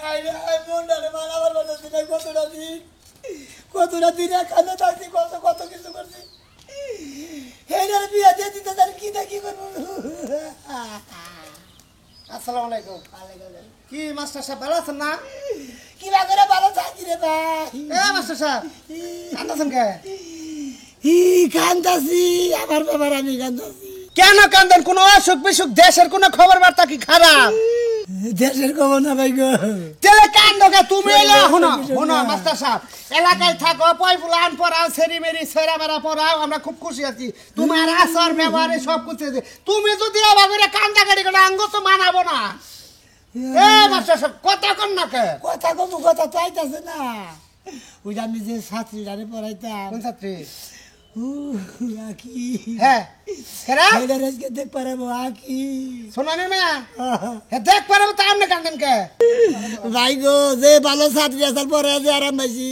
আইরে মন্ডারে মানাবার বলতে না কতটা দিন খানা থাকছি কত কিছু করছি হেডার বিয়া দিয়ে দিতে তার কি না কি করবো আসসালামু আলাইকুম কি মাস্টার সাহেব ভালো আছেন না কি করে ভালো থাকি রে ভাই মাস্টার সাহেব কান্দাছেন কে কান্দাছি আমার ব্যাপার আমি কান্দাছি কেন কান্দেন কোন অসুখ বিসুখ দেশের কোন খবর বার্তা কি খারাপ দেশের খবর না ভাই গো তেলে কান্দোকে তুমি এলা শোনো মাস্টার সাহেব এলাকায় থাকো পয়পুলান পড়াও সেরি মেরি সেরা মেরা পড়াও আমরা খুব খুশি আছি তোমার আচার ব্যবহারে সব কিছু তুমি যদি আবার করে কান্দা গাড়ি করে আঙ্গ তো মানাবো না মাস্টার সাহেব কথা কন না কে কথা কম কথা তো আইতাছে না ওই আমি যে ছাত্রী জানে পড়াইতাম কোন ছাত্রী আকি হ্যাঁ কেরা আজকে দেখ পারবো আকি শোনানি না দেখ পারবো তা আপনি কান্দেন কে ভাই গো যে ভালো ছাত্রী আসার পরে যে আরাম পাইছি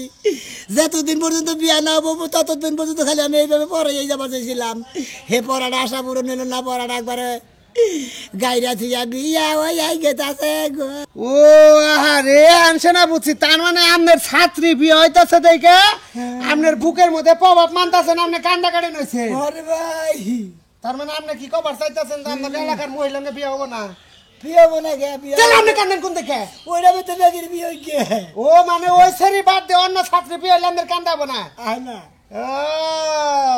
যতদিন পর্যন্ত বিয়া না হবো ততদিন পর্যন্ত খালি আমি এইভাবে পরে যাবার চাইছিলাম হে পড়াটা আশা পূরণ হলো না পড়াটা একবারে গাইরা থিয়া বিয়া ওই আই গেতাছে গো ও আরে আনছে না বুঝছি তার মানে আপনার ছাত্রী বিয়ে হইতাছে দেখে আপনার বুকের মধ্যে প্রভাব মানতাছেন আপনি কান্দা কাটে নইছে আরে ভাই তার মানে আপনি কি খবর চাইতাছেন আপনার এলাকার মহিলাকে বিয়ে হবো না বিয়া বনা গে বিয়া তাহলে আপনি কান্দেন কোন দেখে ওইটা তো নাকি বিয়ে হই গে ও মানে ওই সেরি বাদ দিয়ে অন্য ছাত্রী বিয়ে হইলে আপনার কান্দাবো না আয় না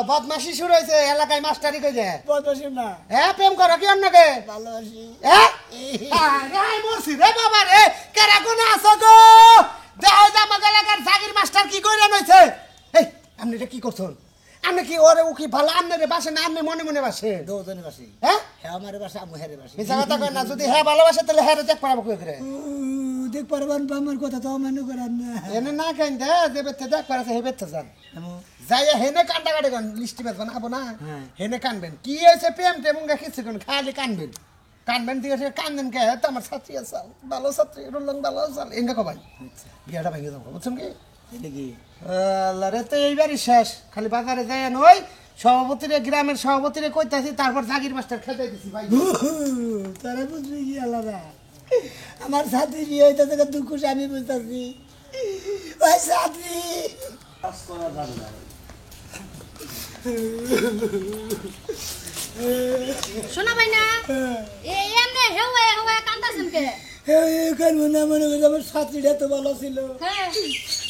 বদমাশি শুরু হয়েছে এলাকায় মাস্টারি কই যায় বদমাশি না হ্যাঁ প্রেম করো কি অন্যকে ভালোবাসি মরছি রে বাবা রে কেরা কোন আছো গো দেখাই যে আমাদের এলাকার জাগির মাস্টার কি কইরা নইছে এই আপনি এটা কি করছেন আপনি কি ওরে উকি ভালো আপনারে বাসে না আপনি মনে মনে বাসে দুজনে বাসি হ্যাঁ হ্যাঁ আমার বাসা আমি হেরে বাসি এই জায়গাটা কই না যদি হ্যাঁ ভালোবাসে তাহলে হ্যাঁ দেখ পারাবো কই করে দেখ পারবান আমার কথা তো অমান্য করেন না এনে না কেন দে যে বেতে দেখ পারাছে হে বেতে যান যাইয়া হেনে কান্দা কাটে কোন লিস্টি বেতন আবো না হেনে কানবেন কি হইছে প্রেম টেমুঙ্গা কিছু কোন খালি কানবেন দিয়ে কান্দেন কে তো আমার ছাত্রী আছে ভালো ছাত্রী রুলং ভালো আছে এঙ্গা কবাই বিয়াটা ভাঙে যাবো বুঝছেন কি দেখি আল্লাহ রে তো এইবারই শেষ খালি বাজারে যায় নই সভাপতিরে গ্রামের সভাপতিরে কইতাছি তারপর জাগির মাস্টার খেতে দিছি ভাই তারা বুঝবি কি আলাদা আমার ছাত্রী বিয়ে হইতেছে দুঃখ আমি বুঝতেছি ওই ছাত্রী শোনা ভাই না এমনে হেওয়া হেওয়া কান্দাছেন কে মনে করি আমার ছাত্রীটা তো ভালো ছিল হ্যাঁ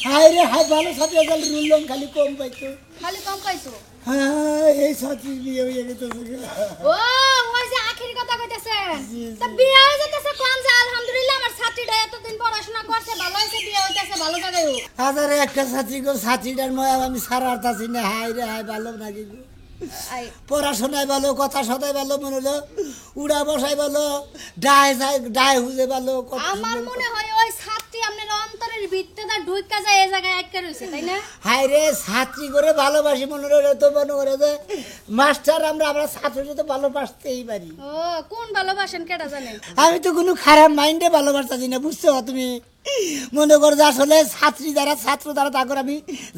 হাই রে হাই ভালো ছাত্রী খালি রুললাম খালি কম পাইতো খালি কম পাইছো হ্যাঁ এই ছাত্রী বিয়ে হয়ে গেছে ও ওই যে আখিরি কথা কইতাছেন তা বিয়ে হয়ে যেতেছে কোন যে আলহামদুলিল্লাহ আমার ছাত্রীটা এতদিন পড়াশোনা করছে ভালো হইছে বিয়ে হইতাছে ভালো জায়গায় হোক হাজারে একটা ছাত্রী গো ছাত্রীটার ময় আমি সারা আরতাছি না হাই রে হাই ভালো নাকি গো পড়াশোনায় ভালো কথা সদাই ভালো মনে হলো উড়া বসাই ভালো ডায় হুজে ভালো আমার মনে হয় ওই ছাত্রী আপনার অন্তরের ভিতরটা ঢুইকা যায় এই জায়গায় আটকে রইছে তাই না হাই রে ছাত্রী করে ভালোবাসি মনে হলো তো মনে করে যে মাস্টার আমরা ছাত্রী তো ভালোবাসতেই পারি ও কোন ভালোবাসেন কেডা জানেন আমি তো কোনো খারাপ মাইন্ডে ভালোবাসতাছি না বুঝছো তুমি মনে করো যে আসলে ছাত্রী যারা ছাত্র তারা তাকে আমি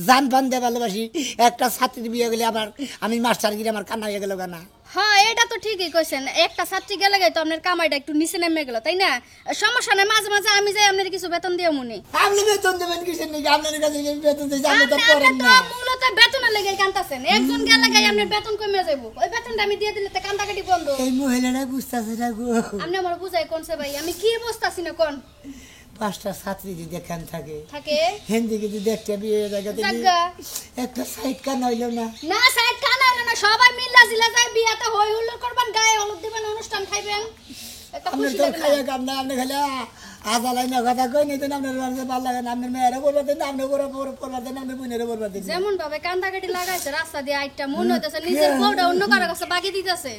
জান ফান দিয়ে ভালোবাসি একটা ছাত্রীর বিয়ে গেলে আবার আমি মাস্টার গিয়ে আমার কান্না হয়ে গেল না হ্যাঁ এটা তো ঠিকই কইছেন একটা ছাত্রী গেলে তো আপনার কামাইটা একটু নিচে নেমে গেল তাই না সমস্যা নাই মাঝে মাঝে আমি যাই আপনার কিছু বেতন দিও মনে আপনি বেতন দেবেন কিসের নাকি আপনার কাছে বেতন দিই আপনি তো করেন না মূলত বেতনের লেগে কান্তাছেন একজন গেলে গাই আপনার বেতন কমে যাব ওই বেতনটা আমি দিয়ে দিলে তো কান্দাকাটি বন্ধ এই মহিলাটা বুঝতাছে না গো আপনি আমার বুঝাই কোনছে ভাই আমি কি বুঝতাছি না কোন পাঁচটা ছাত্রী যদি এখান থাকে হিন্দি যদি দেখতে বিয়ে জায়গাতে একটা সাইড কান হইলো না না সাইড কান হইলো না সবাই মিল্লা জিলা যায় বিয়াতে হই হুল্লোড় করবেন গায়ে হলুদ দিবেন অনুষ্ঠান খাইবেন একটা খুশি লাগবে খাইয়া কাম না আপনি খালি আজালাই না কথা কই নাই তো আপনার ভালো লাগে না আপনার মেয়েরা করবা দেন আপনি করবা দেন আপনি বোনেরা করবা দেন যেমন ভাবে কান্দাকাটি লাগাইছে রাস্তা দিয়ে আইটা মন হইতাছে নিজের বউটা অন্য কারো কাছে বাকি দিতেছে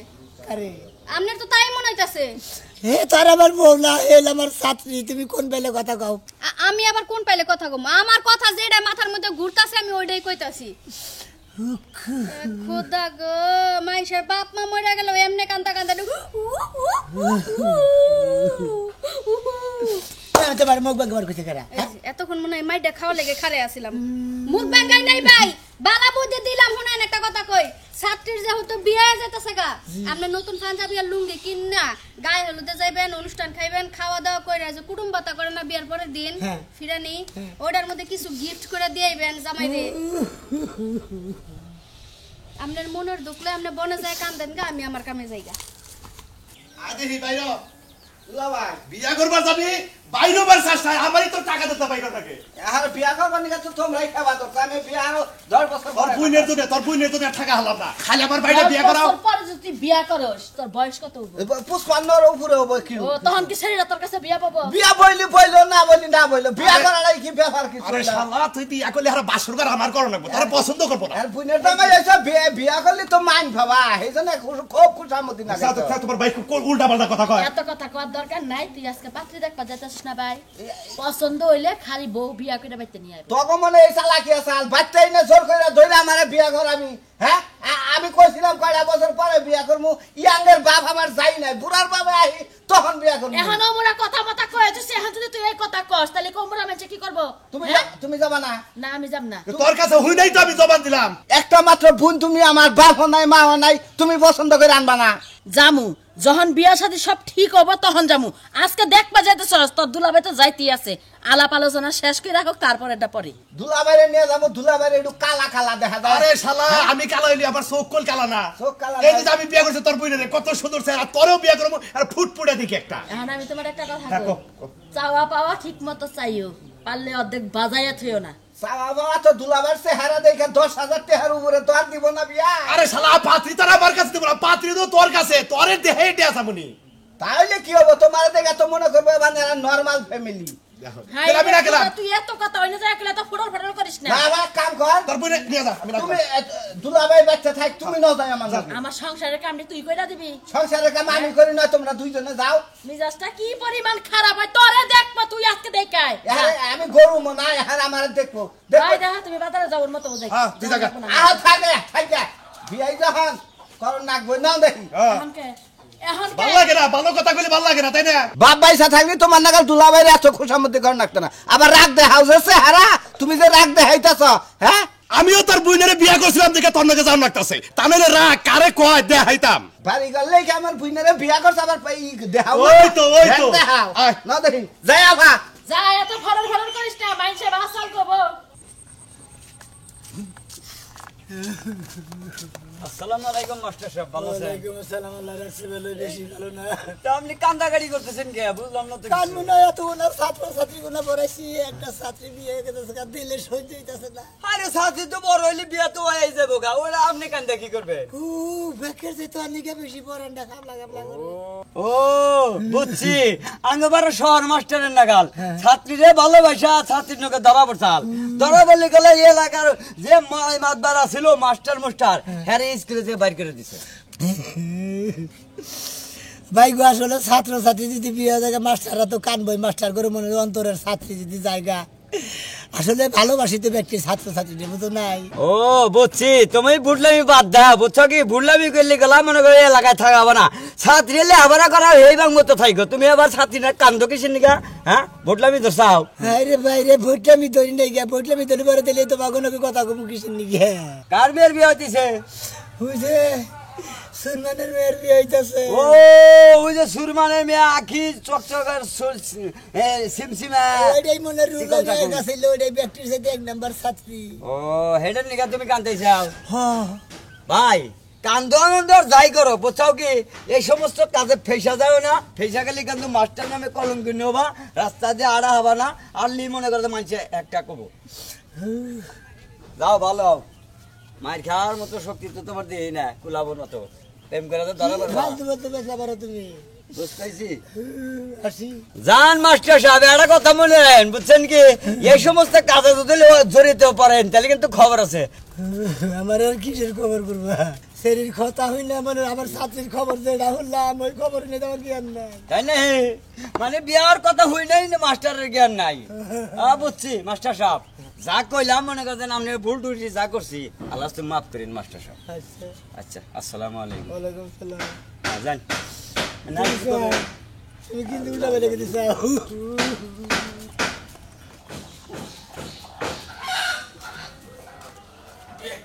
আরে আপনার তো তাই মনে হইতাছে হে তার আমার বউ না এল আমার ছাত্রী তুমি কোন বেলে কথা কও আমি আবার কোন পাইলে কথা কম আমার কথা যেটা মাথার মধ্যে ঘুরতাছে আমি ওইটাই কইতাছি খোদা গো মাইশের বাপ মা মরে গেল এমনে কান্দা কান্দা তোমার মুখ ব্যাঙ্গাবার কইছে কারা এতক্ষণ মনে হয় মাইডা খাওয়া লেগে খারে আসিলাম মুখ ব্যাঙ্গাই নাই ভাই বালা বুদ্ধি দিলাম শুনেন একটা কথা কই ছাত্রীর যেহেতু বিয়ে হয়ে যেতেছে গা, আপনি নতুন পাঞ্জাবি আর লুঙ্গি কিনা গায়ে হলুদে যাইবেন, অনুষ্ঠান খাইবেন, খাওয়া দাওয়া করে যে কুটুম বাতা করে না বিয়ার পরের দিন ফিরানি, ওটার মধ্যে কিছু গিফট করে দিয়েবেন জামাইরে। আপনার মনের দুঃখলে আপনি বনে যায় কান্দেন গা, আমি আমার কামে যাই গা। আদেহি বাইর দুলাভাই বিয়া করবার যাবি বাইরে বার চেষ্টা আমারই তো টাকা দিতে বাইরে টাকে আর বিয়া করবার নিকে তো তোমরাই খাওয়া তো আমি বিয়া আরো 10 বছর তোর বুইনের তো টাকা হলাম না খালি আমার বাইরে বিয়া করাও পরে যদি বিয়া করস তোর বয়স কত হবে? 55 এর উপরে হবে কি ও তখন কি ছেলেরা তোর কাছে বিয়া পাবো? বিয়া বইলো না বইলো বিয়া করালাই কি ব্যাপার কি আরে শালা তুই বিয়া করলে আর বাসর ঘর আমার করো না তোরা পছন্দ করব না আর বুইনের দামাই এসে বিয়া করলে তো মাইন ভাবা এইজন্য খুব খুশামতি না তোমার ভাই কোন উল্টা পাল্টা কথা কয় এত কথা কওয়ার দরকার নাই, তুই আজকে পাত্রী দেখবা যাইতাছিস না ভাই? পছন্দ হইলে খালি বউ বিয়া করে বাইতে নিয়ে আইবো। তখন মনে এই চালাকি আছে বাচ্চাই না জোর করে ধরে আমারে বিয়া কর আমি হ্যাঁ আমি কইছিলাম কয়টা বছর পরে বিয়া করমু ইয়াঙ্গের বাপ আমার যাই নাই বুড়ার বাবা আই তখন বিয়া করমু এখন ওমরা কথা মতা কইছিস, এখন যদি তুই এই কথা কস তাহলে কোমরা মেচে কি করব? তুমি যাবা না না আমি যাব না। তোর কাছে হই নাই তো আমি জবান দিলাম একটা মাত্র বোন তুমি আমার বাপ নাই মা নাই তুমি পছন্দ করে আনবা না জামু যখন বিয়া শাদী সব ঠিক হবো তখন জামু। আজকে দেখবা যাইতেছস তোর দুলাভাই তো যাইতেই আছে, আলাপ আলোচনা শেষ করে রাখো তারপর এটা পরে দুলাবাইরে নিয়ে যাবো দুলাবাইরে একটু কালা কালা দেখা যায় আরে শালা আমি কালা হইলি আমার চোখ কল কালা না চোখ কালা এই যে আমি বিয়া করছি তোর বুইনের কত সুন্দর চেহারা তোরও বিয়া করবো আর ফুটফুটে দেখি একটা এখন আমি তোমার একটা কথা হ্যাঁ, কই, কও। চাওয়া পাওয়া ঠিক মতো চাইও, পারলে অর্ধেক বাজাইয়া থইও না। সাবা বাবা তো দুলাবার চেহারা দেখে 10,000 টাকার উপরে তো আর দিব না বিয়া আরে শালা পাত্রী তারা আমার কাছে দিব না পাত্রী তো তোর কাছে তোরে দেহে দেয়া সামনি তাহলে কি হবে তোমার দেখে তো মনে করবে মানে নরমাল ফ্যামিলি হাই আমি না গেলাম তুই এত কথা হইনা যায় একলা তো ফুটল ফাটল করিস না। বাবা কাম কর তোর বুইনে নিয়ে যা আমি তুমি দুলাবাই বাচ্চা থাক তুমি না যাই আমার লগে। আমার সংসারের কামটি তুই কইরা দিবি? সংসারের কাম আমি করি না তোমরা দুইজনে যাও মিজাজটা কি পরিমাণ খারাপ হয় তোরে দেখবা, তুই আজকে দেখাই আমি গরু মনে হয় আর আমার দেখবো দেখবো ভাই দেখা তুমি বাজারে যাওয়ার মতো বোঝাই। হ্যাঁ, তুই জাগা। আহ থাকে বিয়াই যখন করো নাকবো না দেখি এখন কে এখন কে ভালো লাগে না ভালো কথা কইলে ভালো লাগে না তাই না বাপ বাইসা থাকলে তোমার নাগাল দুলাবাইরে এত খুশামতি করে নাকতো না আবার রাগ দেখাউছে হারা তুমি যে রাগ দেখাইতাছ হ্যাঁ আমিও তোর বুইনের বিয়া করছিলাম দেখে তোর নাকি যাও লাগতাছে তাহলে রাগ কারে কয় দেখাইতাম বাড়ি গেলে কি আমার বুইনারে বিয়া করছ আবার দেখাও ওই তো দেখাও আয়। না দেখি যাই আভা যা এত ফরল ফরল করিস না, মাইনসে বাসাল কবো। আসসালামু আলাইকুম মাস্টার সাহেব, ভালো আছেন? ওয়ালাইকুম আসসালাম, আল্লাহ রাখছে ভালো, বেশি ভালো না। তা আপনি কান্দাকাটি করতেছেন কে? বুঝলাম না তো কিছু। কানমু না, এত না ছাত্রছাত্রী গুলো পড়াইছি, একটা ছাত্রী বিয়ে হয়ে গেছে, দিলে সহ্য হইতাছে না। আরে সাথী তো বড় হইলে বিয়া তো হয়ে যাবো গা, ওরা আপনি কান্দা কি করবে? বেকের যে তো আনিকে বেশি পড়ান্ডা খাবলা খাবলা করে। ও বুঝছি, আঙ্গবার শহর মাস্টারের নাগাল ছাত্রীরে ভালোবাসা ছাত্রীর নকে ধরা পড়ছাল, ধরা পড়লে গেলে এই এলাকার যে মাতবারা ছিল মাস্টার হ্যাঁ স্কুলে যে বাইর করে দিছে। ভাই গো আসলে ছাত্রছাত্রী যদি বিয়ে হয়ে যায় মাস্টাররা তো কানবই, মাস্টার করে মনে হয় অন্তরের ছাত্রী যদি জায়গা আসলে ভালোবাসি তো ব্যক্তি ছাত্রছাত্রী বুঝো নাই। ও বুঝছি, তুমি বুঝলামি বাদ দাও, বুঝছো কি বুঝলামি করলে গেলা মনে করে এলাকায় থাকাবো না, ছাত্রী এলে আবার করা এই বাং মতো থাকো, তুমি আবার ছাত্রীরা কান্দ কিসের নিকা? হ্যাঁ বুঝলামি তো চাও? হ্যাঁ রে ভাই রে, ভোটলামি ধরি নাই গিয়া, ভোটলামি ধরি পরে দিলে তো বাগনকে কথা কম কিসের নিকে। কার মেয়ের বিয়ে হইতেছে? বুঝে সুরমানের মেয়ের বিয়ে হইতাছে। ও ওই যে সুরমানের মেয়ে আখি চকচকার সিমসিমা, ওইটাই মনে রুল হয়ে গেছে, ওইটাই ব্যক্তির সাথে এক নাম্বার ছাত্রী। ও হেডের নিকা তুমি কান্দতে চাও? হ্যাঁ ভাই কান্দ আনন্দ যাই করো, বুঝছাও কি এই সমস্ত কাজে ফেসা যাও না, ফেসা গেলে কিন্তু মাস্টার নামে কলঙ্ক নেবা, রাস্তা দিয়ে আড়া হবা না, আরলি মনে করতে মানুষে একটা কব যাও ভালো হও। মায়ের খাওয়ার মতো শক্তি তো তোমার দিই না, কুলাবো না তো, প্রেম করে তো ধরা পড়বা। ফালতু বলতে বেচা পারো তুমি। বুঝতেছি আসি জান মাস্টার সাহেব একটা কথা মনে রাখেন, বুঝছেন কি এই সমস্ত কাজে যদি জড়িত পারেন তাহলে কিন্তু খবর আছে। আমার আর কিসের খবর করবা, শরীর কথা হইলে মানে আমার ছাত্রীর খবর যেটা হলাম ওই খবর নিয়ে আমার জ্ঞান নাই, তাই না? মানে বিয়ার কথা হই নাই না মাস্টারের জ্ঞান নাই। বুঝছি মাস্টার সাহেব, যা কইলাম মনে করেন আপনি ভুল টুটি যা করছি আল্লাহ তুমি মাফ করেন মাস্টার সাহেব। আচ্ছা আচ্ছা আসসালামু আলাইকুম। ওয়ালাইকুম সালাম। যান তুমি কিন্তু উল্টা বেড়ে গেছিস।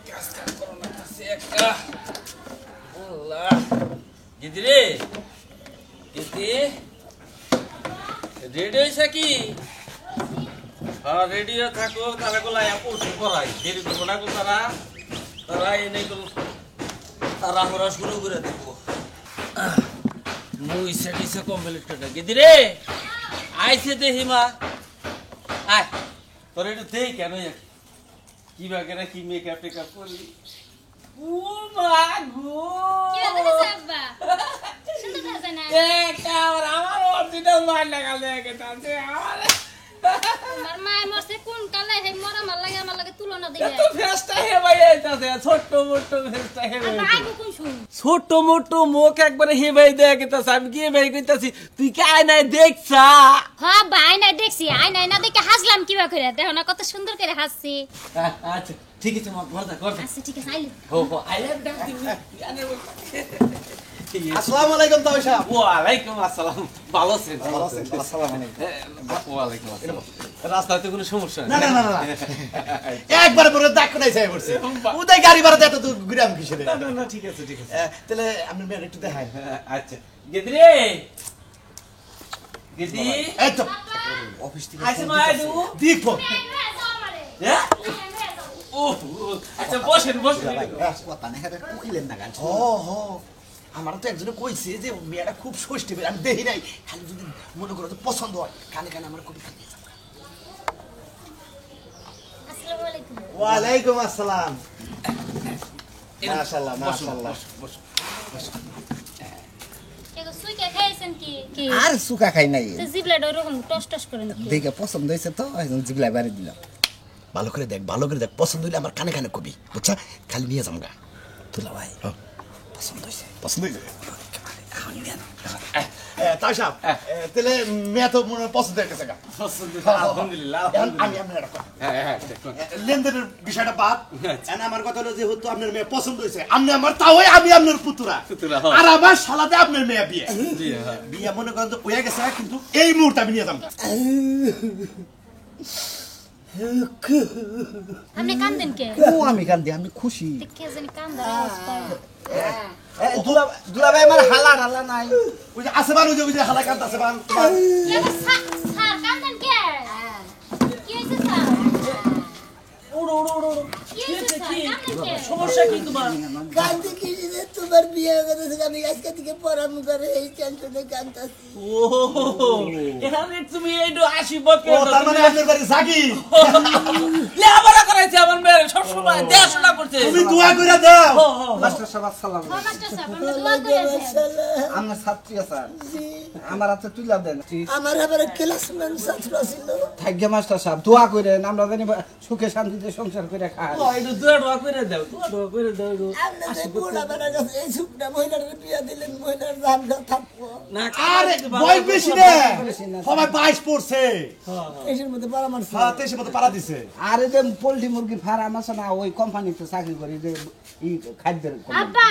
কাজ করো না, একটা রেডি হয়েছে কি? হ্যাঁ রেডিও থাকো, তারা গোলাই পড়তে পড়াই দেরি করবো না গো, তারা এনে গেল, তারা আমরা শুরু করে দেবো। মুই সেটিসে কমপ্লিটটা গেদি রে আইছে দেখি মা, আয় তোর একটু দেই কেন কি বাগেরা কি মেকআপ টেকআপ করলি। ও মা গো কি হচ্ছে আব্বা? সুন্দর আছে না? আমার অরিজিনাল মার লাগাল দেখে তাতে আমার আমার মায় মরছে কোন কালে হে মরা মার লাগে আমার লাগে তুলনা দিবে। তো ফেস্টা হে ভাই আইতাছে ছোট মোটো ফেস্টা হে ভাই। আর আইবো কোন শুন? ছোট মোটো মুখ একবারে হে ভাই দেখতাছ, আমি কি ভাই কইতাছি তুই কি আয়নায় দেখছা? হ্যাঁ ভাই নাই দেখছি, আই নাই না দেখে হাসলাম কিবা করে, দেখো না কত সুন্দর করে হাসছি। আচ্ছা ঠিক আছে মা, করদা আচ্ছা ঠিক আছে আইলে। হো হো আইলে ডাক দিবি জানে বল। আসসালামু আলাইকুম তাও সাহেব। ওয়ালাইকুম আসসালাম, ভালো আছেন? ভালো আছেন? আসসালামু আলাইকুম। ওয়ালাইকুম আসসালাম। রাস্তাতে কোনো সমস্যা না নেই? না না না একবার পরে দাগ নাই চাই পড়ছে উদয় গাড়ি ভাড়া এত তো ঘুরাম কিসেরে। না না ঠিক আছে ঠিক আছে। তাহলে আপনি মেয়ের একটু দেখাই। আচ্ছা গেদরে গেদি এই তো অফিস থেকে আইছে মা আইদু দেখো হ্যাঁ ও আচ্ছা বসেন বসেন। কথা না হ্যাঁ কুকিলেন না গান। ও হো আমার তো একজনে কইছে যে মেয়েটা খুব ষষ্ঠী, আমি দেখি নাই, খালি যদি মনে করো তো পছন্দ হয় কানে কানে আমার কবি খালি। আসসালামু আলাইকুম। ওয়ালাইকুম আসসালাম। মাশাআল্লাহ মাশাআল্লাহ। এগো সুইকা খাইছেন কি? কি? আর সুকা খাই নাই, তো জিবলা ওরকম টস টস করে নাকি? দেখে পছন্দ হয়েছে তো জিগলা বাড়ি দিলাম। ভালো করে দেখ, ভালো করে দেখ, পছন্দ হইলে আমার কানে কানে কবি, বুঝছা? খালি নিয়ে যামগা। তুলা ভাই পছন্দ হয়েছে। পছন্দ হইছে তাই সাহেব, তাহলে মেয়ে তো মনে হয় পছন্দ হয়ে গেছে গা। আলহামদুলিল্লাহ এখন আমি আপনার একটা কথা, লেনদেনের বিষয়টা বাদ। এখন আমার কথা হলো যেহেতু আপনার মেয়ে পছন্দ হয়েছে, আপনি আমার তাও আমি আপনার পুতুরা, আর আমার শালাতে আপনার মেয়ে বিয়ে বিয়ে মনে করেন তো হয়ে গেছে, কিন্তু এই মুহূর্তে আমি নিয়ে যাবো। আপনি কান্দেন কে? ও আমি কান্দি, আমি খুশি। কে জানি কান্দার আওয়াজ পায়। দুলা ভাই আমার হালা হালা নাই। ওই যে আছে বান, ওই যে হালা কান্ত আছে বান। এগো স্যার কান্দেন কে? কি হইছে স্যার? ওড়ো ওড়ো ওড়ো কি হইছে স্যার? কান্দেন কে? সমস্যা কি তোমার? কান্দি কি যে তোমার বিয়ে হয়ে গেছে, আমি আজকে থেকে পরামর্শ করে এই টেনশনে কান্দাছি। ও এখানে তুমি এইটু আসি বকে ও তার মানে আপনার বাড়ি জাগি, লেখাপড়া করাইছে আমার মেয়ে সবসময় দেখাশোনা করছে। তুমি দোয়া করে দাও। মাস্টার সাহেব আসসালাম। ও মাস্টার সাহেব আপনি দোয়া করেছেন। আমার ছাত্রী আছে, আমার হাতে তুলা দেন। আমার আবার ক্লাসমেট ছাত্র ছিল। থাকবে মাস্টার সাহেব, দোয়া করেন আমরা জানি সুখে শান্তিতে সংসার করে খাই। ও একটু দোয়া করে দাও, দোয়া করে দাও। আপনাদের বুড়া বেড়ার কাছে এই সুখটা মহিলার বিয়ে দিলেন, মহিলার জানটা থাকবো। না আরে বয়স বেশি না, সবাই 22 পড়ছে, এসের মধ্যে পরামর্শ। হ্যাঁ 23 মতো পাড়া দিছে। আর এই যে পোল্ট্রি মুরগির ফার্ম আছে না, ওই কোম্পানিতে চাকরি করি যে খাদ্যের company। আব্বা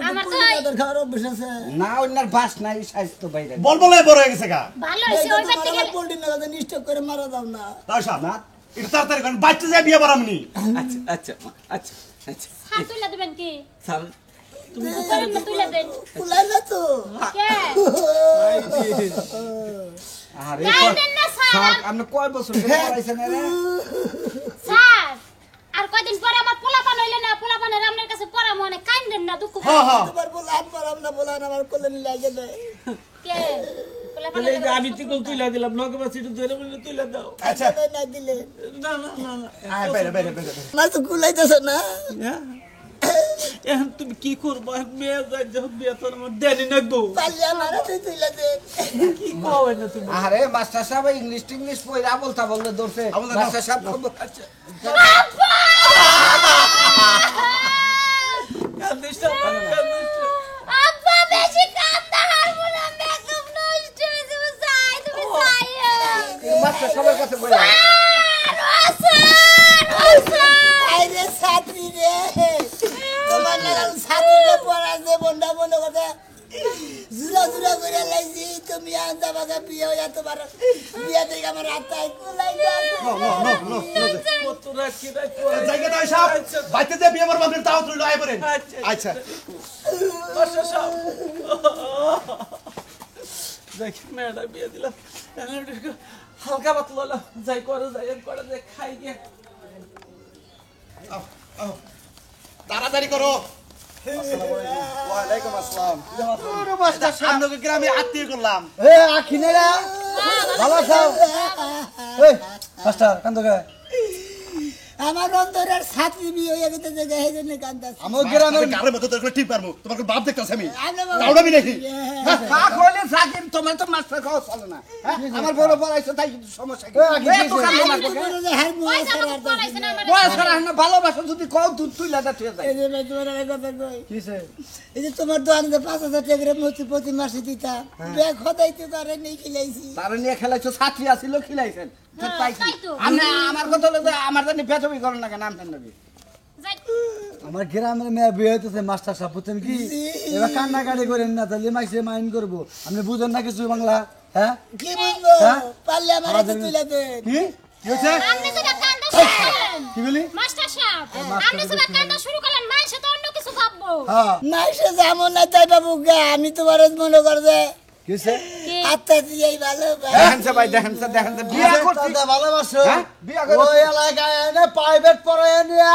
আমার তো ওদের খাওয়ার অভ্যাস আছে। না অন্যার বাস নাই, স্বাস্থ্য বাইরে। বল বলে বড় হয়ে গেছে গা। ভালো হইছে ওই বাড়ি থেকে পোল্ট্রি না নিশ্চয় করে মারা দাও না। তাও সাহেব না এটা তাড়াতাড়ি করেন, বাচ্চা যায় বিয়ে বাড়ামনি। আচ্ছা আচ্ছা আচ্ছা আচ্ছা হাত তুলে দিবেন কি? স্যার করেন না তুলে দেন। কুলাই না তো। কে? আরে কাইন্দেন না স্যার। স্যার আপনি কয় বছর ধরে পড়াইছেন রে? স্যার আর কয়দিন পরে আমার পোলাপান হইলে না, পোলাপানের আপনার কাছে পড়া মনে কাইন্দেন না, দুঃখ হ্যাঁ হ্যাঁ তোমার বলান পারাম না, বলান আমার কোলে লাগে না। কে? তাহলে পোলাপানের এই যে আমি তিকল তুইলা দিলাম, নগবা সিটু ধরে বলে তুইলা দাও। আচ্ছা না দিলে না না না না আয় বাইরে বাইরে বাইরে। আমার তো কুলাইতেছে না। হ্যাঁ? এখন তুমি কি করবো? মেয়ে যাই যখন বিয়ে তোর আমার দেনি নাকবো পারলে আমার হাতে তুলে দে। কি কবে না তুমি? আরে মাস্টার সাহেব ইংলিশ টিংলিশ পড়া বলতা বললে ধরছে। আবল দাও। মাস্টার সাহেব খবর আচ্ছা কান্দিস না, কান্দিস না। আব্বা বেশি কান্দা হারবো না, মেকআপ নষ্ট হইছে, যাই তুমি যাইও। মাস্টার সাহেবের কাছে বলে আইরে ছাত্রী রে, তোমার লাগাল ছাত্রী রে পড়াছে বন্ধা বলে কথা জুরা জুরা করে লাইছি। তুমি আন্দা বাগা বিয়ে হইয়া তোমার বিয়ে থেকে আমার হাতায় কুলাই কতরা কি রাখ করে জায়গা দাও সাহেব, বাইতে যে বিয়ে বাড়াবেন তাও তুই আয় পড়েন। আচ্ছা আচ্ছা বাসা সব যাই মেয়েটা বিয়ে দিলাম হালকা পাতলা হলো যাই করে যাই খাই গিয়ে তাড়াতাড়ি করো ওয়ালাইকুম আসসালাম আপনাকে গ্রামে আত্মীয় করলাম এ আখিনেরা ভালো আছো এই মাস্টার কান্দকে আমার অন্তরের ছাত্রী বিয়ে হয়ে গেছে যে এই জন্য কান্দাছে আমার গ্রামের গাড়ির মতো তোর ঠিক পারবো তোমার বাপ দেখতেছি আমি আরে বাবা। তাওড়াবি নাকি কা কইলে সাকিব তোমার তো মাস্টার খাওয়া চলে না হ্যাঁ? আমার বড় পড়াইছো তাই কিন্তু সমস্যা কি এত কান্দ আমি লাগবে তো বলে যে হ্যাঁ মোয়া পয়সা ছাড়া আর কত পড়াইছেন আমার বয়স করা না ভালোবাসা যদি কও তুই লাদা তুই যাই এই যে ভাই তোমার আর কথা কই কিসে এই যে তোমার দোকানে যে 5,000 টাকা করে প্রতি মাসে দিতাম ব্যাগ হদাইতে পারে নেই খিলাইছি তার নিয়ে খেলাইছো ছাত্রী আসিল খিলাইছেন তো হ্যাঁ, তাই কি তাই তো। আমার কথা হলো যে আমার জানি বেতবি করেন না কেন নাম জানি যাই আমার গ্রামের মেয়ে বিয়ে হইতেছে মাস্টার সাহেব বুঝছেন কি এবার কান্নাকাটি করেন না তাহলে মাইসে মাইন্ড করবো আপনি বুঝেন না কিছু বাংলা হ্যাঁ কি বুঝবো হ্যাঁ? পারলে আমার হাতে তুলে দেন কি কি হয়েছে আপনি যেটা কান্ডা শুরু করলেন কি বলি মাস্টার সাহেব আপনি যেটা কান্ডা শুরু করলেন মানুষে তো অন্য কিছু ভাববো হ্যাঁ মাইসে যেমন না তাই বাবু গা আমি তোমার মনে করে যে কিসে আত্মা দিয়েই ভালো দেখেন সে ভাই দেখেন সে বিয়া করতে ভালোবাসো হ্যাঁ? বিয়া করে- ওই এলাকায় এনে প্রাইভেট পড়ে নিয়ে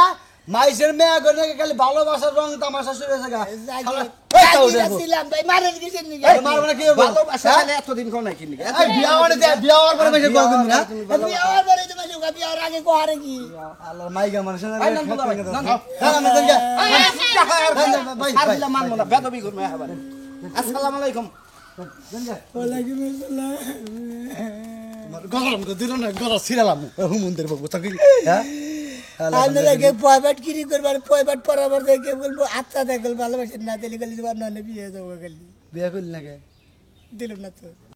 মাইসের মেয়ে করে খালি ভালোবাসার রং তামাশা শুরু হয়েছে গা শালা, এই তাও দেখো। ছিলাম ভাই মারেন কিসের নিকে এই মারবো না কি হবো? ভালোবাসা হ্যাঁ? তাহলে এতদিন কোন নাই কিনি এই বিয়া হওয়ার দে, বিয়া হওয়ার পরে মাইসে গল্প না বিয়ার পরে তোমার সুখা বিয়ার আগে কোহারে কি আল্লাহর মাইগা মানুষ না এই না, না, না, না, না। ভাই আর দিলা মানবো না বেদবি করবে এবার আসসালামু আলাইকুম ওয়ালাইকুম আসসালাম গরম তো দিল না গরম ছিড়ালাম হুমন্দের বাবু তাকে হ্যাঁ আপনাকে পয়বাট কিরি করবার পয়বাট পরাবার দেখে বলবো আত্মা দেখল ভালোবাসেন না দিলে গেলে তোমার ননে বিয়ে যাবো গেলি বিয়া করলি নাকি দিল না তো